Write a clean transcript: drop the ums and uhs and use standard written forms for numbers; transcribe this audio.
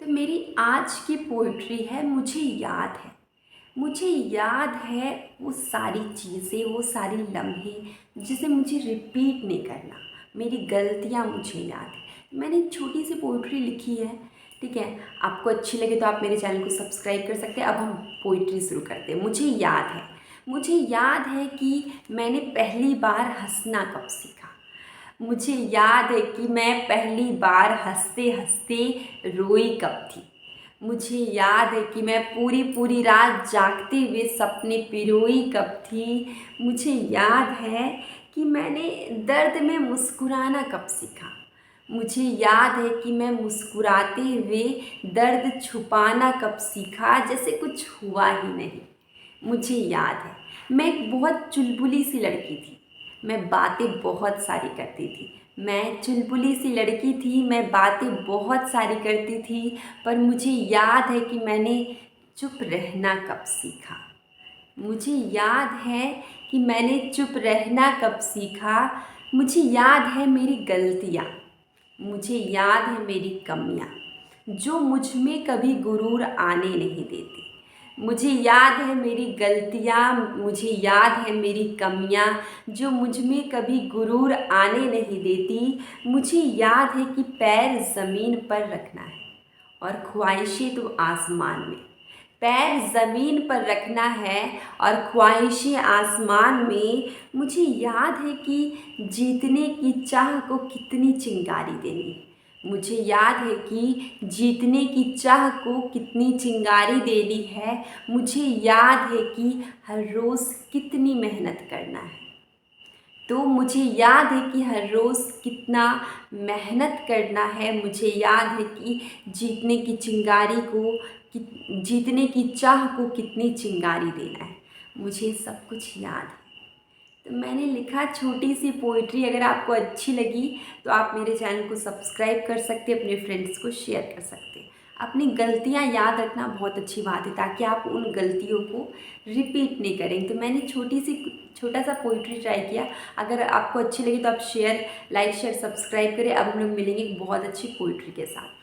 तो मेरी आज की पोइट्री है मुझे याद है वो सारी चीज़ें, वो सारे लम्हे जिसे मुझे रिपीट नहीं करना। मेरी गलतियाँ मुझे याद है। मैंने एक छोटी सी पोइट्री लिखी है, ठीक है। आपको अच्छी लगे तो आप मेरे चैनल को सब्सक्राइब कर सकते हैं। अब हम पोइट्री शुरू करते हैं। मुझे याद है कि मैंने पहली बार हंसना कब सीखा। मुझे याद है कि मैं पहली बार हंसते हंसते रोई कब थी। मुझे याद है कि मैं पूरी पूरी रात जागते हुए सपने पिरोई कब थी। मुझे याद है कि मैंने दर्द में मुस्कुराना कब सीखा। मुझे याद है कि मैं मुस्कुराते हुए दर्द छुपाना कब सीखा, जैसे कुछ हुआ ही नहीं। मुझे याद है मैं एक बहुत चुलबुली सी लड़की थी। मैं बातें बहुत सारी करती थी। मैं चुलबुली सी लड़की थी, मैं बातें बहुत सारी करती थी। पर मुझे याद है कि मैंने चुप रहना कब सीखा। मुझे याद है कि मैंने चुप रहना कब सीखा। मुझे याद है मेरी गलतियाँ, मुझे याद है मेरी कमियाँ, जो मुझ में कभी गुरूर आने नहीं देती। मुझे याद है मेरी गलतियाँ, मुझे याद है मेरी कमियाँ, जो मुझ में कभी गुरूर आने नहीं देती। मुझे याद है कि पैर ज़मीन पर रखना है और ख्वाहिशें तो आसमान में। पैर ज़मीन पर रखना है और ख्वाहिशें आसमान में। मुझे याद है कि जीतने की चाह को कितनी चिंगारी देनी है। मुझे याद है कि जीतने की चाह को कितनी चिंगारी देनी है। मुझे याद है कि हर रोज़ कितनी मेहनत करना है। तो मुझे याद है कि हर रोज़ कितना मेहनत करना है। मुझे याद है कि जीतने की चिंगारी को जीतने की चाह को कितनी चिंगारी देना है। मुझे सब कुछ याद है। तो मैंने लिखा छोटी सी पोइट्री। अगर आपको अच्छी लगी तो आप मेरे चैनल को सब्सक्राइब कर सकते हैं, अपने फ्रेंड्स को शेयर कर सकते हैं। अपनी गलतियाँ याद रखना बहुत अच्छी बात है, ताकि आप उन गलतियों को रिपीट नहीं करें। तो मैंने छोटा सा पोइट्री ट्राई किया। अगर आपको अच्छी लगी तो आप लाइक शेयर सब्सक्राइब करें। अब हम लोग मिलेंगे एक बहुत अच्छी पोइट्री के साथ।